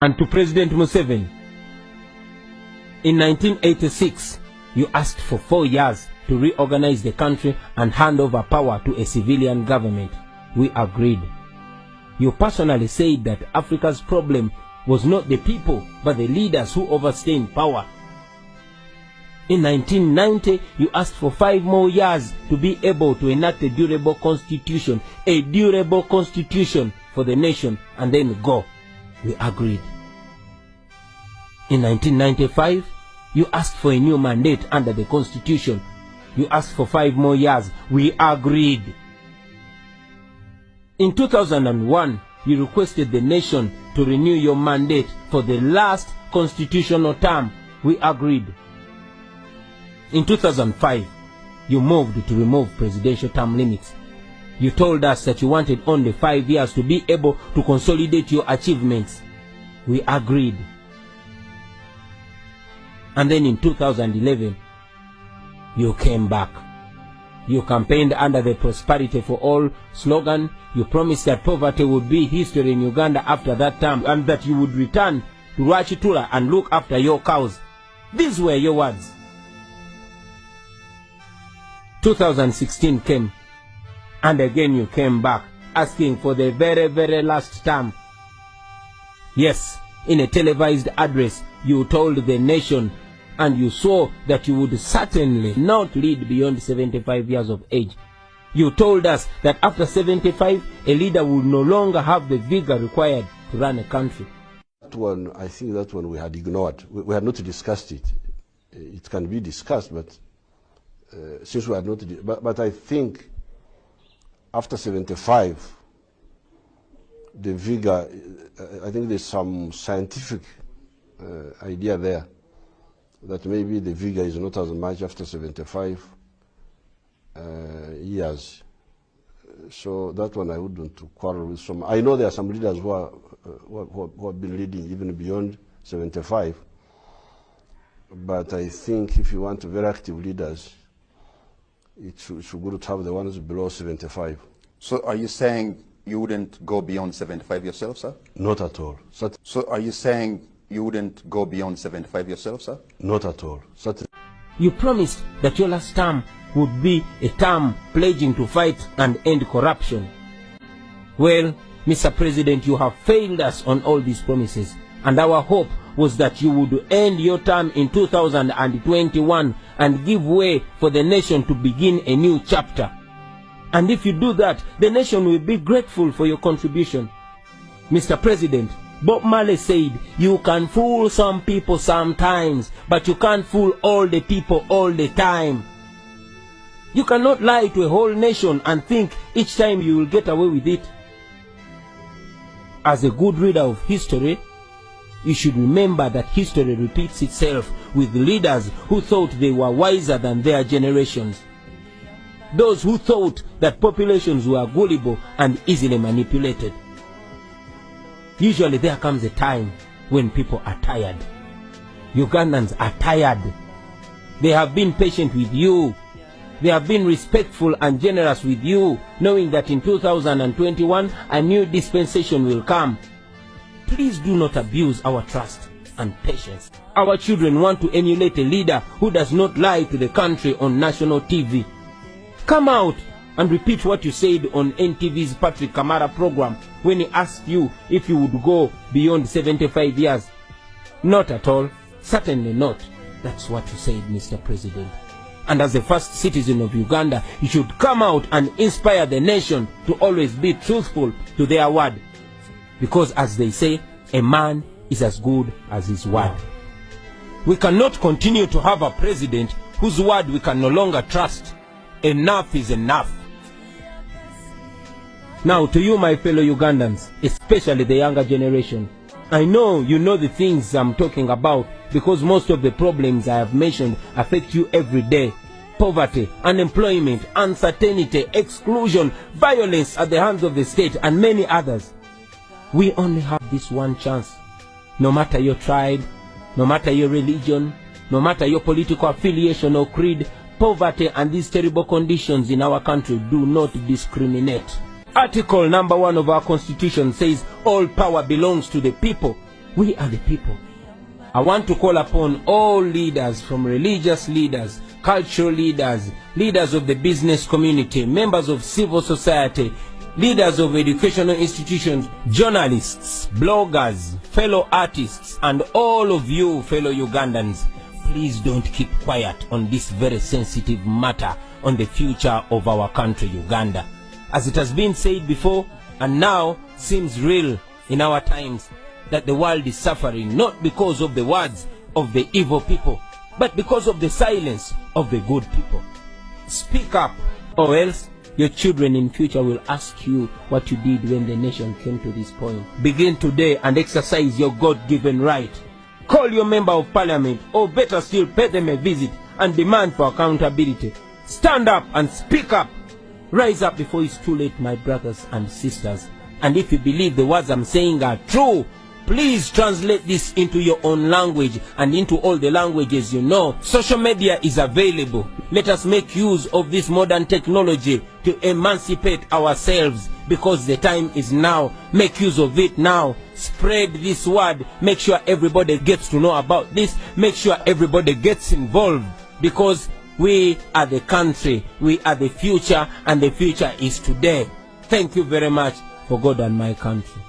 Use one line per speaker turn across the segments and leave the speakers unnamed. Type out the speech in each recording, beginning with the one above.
And to President Museveni, in 1986, you asked for 4 years to reorganize the country and hand over power to a civilian government. We agreed. You personally said that Africa's problem was not the people, but the leaders who overstay in power. In 1990, you asked for 5 more years to be able to enact a durable constitution for the nation, and then go. We agreed. In 1995, you asked for a new mandate under the constitution. You asked for 5 more years. We agreed. In 2001, you requested the nation to renew your mandate for the last constitutional term. We agreed. In 2005, you moved to remove presidential term limits. You told us that you wanted only 5 years to be able to consolidate your achievements. We agreed. And then in 2011, you came back. You campaigned under the Prosperity for All slogan. You promised that poverty would be history in Uganda after that term, and that you would return to Rwachitula and look after your cows. These were your words. 2016 came, and again you came back, asking for the very, very last term. Yes, in a televised address, you told the nation, and you swore that you would certainly not lead beyond 75 years of age. You told us that after 75, a leader would no longer have the vigor required to run a country.
That one, I think that one we had ignored. We had not discussed it. It can be discussed, but since we had not, but I think after 75, the vigor, I think there's some scientific idea there that maybe the vigor is not as much after 75 years. So that one I wouldn't quarrel with some. I know there are some leaders who have been leading even beyond 75, but I think if you want very active leaders, it's good to have the ones below 75.
So are you saying you wouldn't go beyond 75 yourself, sir?
Not at all.
So are you saying you wouldn't go beyond 75 yourself, sir?
Not at all.
You promised that your last term would be a term pledging to fight and end corruption. Well, Mr. President, you have failed us on all these promises, and our hope was that you would end your term in 2021 and give way for the nation to begin a new chapter. And if you do that, the nation will be grateful for your contribution. Mr. President, Bob Marley said, you can fool some people sometimes, but you can't fool all the people all the time. You cannot lie to a whole nation and think each time you will get away with it. As a good reader of history, you should remember that history repeats itself with leaders who thought they were wiser than their generations. Those who thought that populations were gullible and easily manipulated. Usually there comes a time when people are tired. Ugandans are tired. They have been patient with you. They have been respectful and generous with you, knowing that in 2021 a new dispensation will come. Please do not abuse our trust and patience. Our children want to emulate a leader who does not lie to the country on national TV. Come out and repeat what you said on NTV's Patrick Kamara program when he asked you if you would go beyond 75 years. Not at all. Certainly not. That's what you said, Mr. President. And as the first citizen of Uganda, you should come out and inspire the nation to always be truthful to their word. Because as they say, a man is as good as his word. We cannot continue to have a president whose word we can no longer trust. Enough is enough. Now to you, my fellow Ugandans, especially the younger generation, I know you know the things I'm talking about because most of the problems I have mentioned affect you every day. Poverty, unemployment, uncertainty, exclusion, violence at the hands of the state, and many others. We only have this one chance. No matter your tribe, no matter your religion, no matter your political affiliation or creed, poverty and these terrible conditions in our country do not discriminate. Article number 1 of our Constitution says all power belongs to the people. We are the people. I want to call upon all leaders, from religious leaders, cultural leaders, leaders of the business community, members of civil society, leaders of educational institutions, journalists, bloggers, fellow artists, and all of you fellow Ugandans. Please don't keep quiet on this very sensitive matter on the future of our country, Uganda. As it has been said before, and now seems real in our times, that the world is suffering not because of the words of the evil people, but because of the silence of the good people. Speak up, or else your children in future will ask you what you did when the nation came to this point. Begin today and exercise your God-given right. Call your member of parliament, or better still, pay them a visit and demand for accountability. Stand up and speak up. Rise up before it's too late, my brothers and sisters. And if you believe the words I'm saying are true, please translate this into your own language and into all the languages you know. Social media is available. Let us make use of this modern technology to emancipate ourselves, because the time is now. Make use of it now. Spread this word. Make sure everybody gets to know about this. Make sure everybody gets involved, because we are the country, we are the future, and the future is today. Thank you very much for God and my country.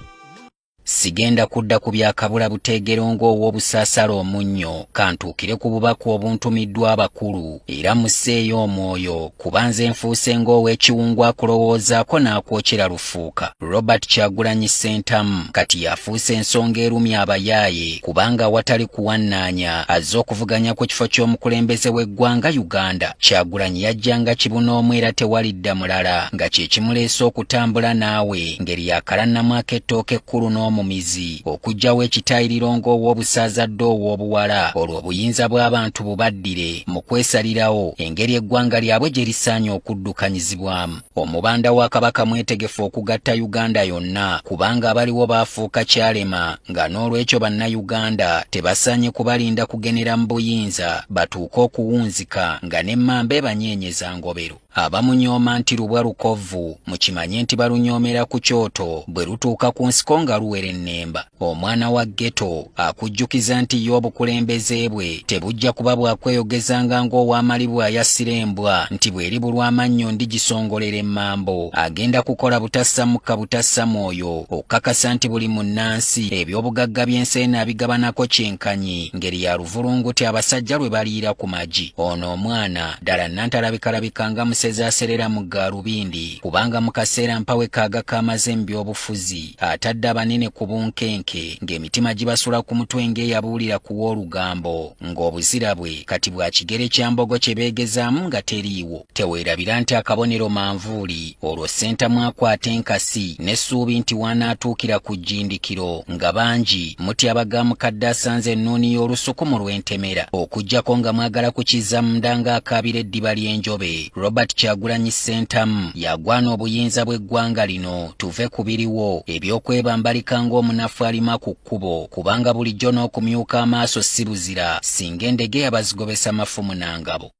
Sigenda kudda ku byakabula buteegero ng'ow'obusaasala omunnyo, kantuukire ku bubaka obuntumiddwa abakulu, era musseeyo omwoyo kuba nze nfuuse ng'ow'ekiwungu akulowoozaako n'akwokera lufuuka. Robert Kyagulanyi Ssentamu kati yafuuse ensonga erumya abayaaye, kubanga awatali kuwannaanya azze okuvuganya ku kifo ky'omukulembeze w'eggwanga Uganda. Kyagulanyi yajjanga kibunoomu era tewalidda mulala, nga kye kimuleese okutambula naawe ngeri yakalannamu ak'ettooke ekkulu mumizi okujjawo ekitayiriro ng'ow'obusaazaddde ow'obuwala, olwo obuyinza bw'abantu bubaddire mu kwesalirawo engeri eggwanga lyabwe gye lisaanye okuddukanyizibwamu. Omubanda wa Kabaka mwetegefu okugatta Uganda yonna, kubanga abaliwo baafuuka kyalema, nga n'olwekyo bannayuganda tebasaanye kubalinda kugenera mu buyinza batuuke okuwunzika nga n'emmamba ebanyeenyeza ngobero. Abamunyooma nti lubwa lukovvu, mukimanye nti balunyoomera ku kyoto bwe lutuuka ku nsiko nga luwera ennemba. Omwana wa ghetto akujjukiza nti ye obukulembeze bwe tebujja kuba bwakweyogezanga ng'ow'amali bw'ayassira embwa nti bw'eribulwa amannyo ndigisongolera emmambo. Agenda kukola butassa mukka butassa mwoyo, okukakasa nti buli munnansi eby'obugagga by'ensi abigabanako kyenkanyi, ngeri ya luvulunguti abasajja lwe baliira ku magi. Ono omwana ddala nnantalabikalabikanga musezaaserera mu gaalubindi, kubanga mu kaseera mpawe kaaga kaamaze mu by'obufuzi atadde abanene ku bunkenke, ng'emitima gibasula ku mutwe ng'eyabuulira ku w'olugambo, ng'obuzira bwe kati bwa kigere kya mbogo kye beegezaamu nga teriiwo. Teweerabira nti akabonero manvuuli, olwo Ssentamu akwata enkasi n'essuubi nti wanaatuukira ku jjindikiro, nga bangi mutya bagamukadde asanze ennuuni y'olusuku mu lw'entemera, okuggyako nga mwagala kukiza munda ng'akaabira eddiba ly'enjobe. Robert Kyagulanyi Ssentamu yagwana obuyinza bw'eggwanga lino tuve ku biriwo eby'okwebambalika ng'omunafu alima ku kkubo, kubanga bulijjo n'okumyuka amaaso si buzira singa endege abazigobesa mafumu na ngabo.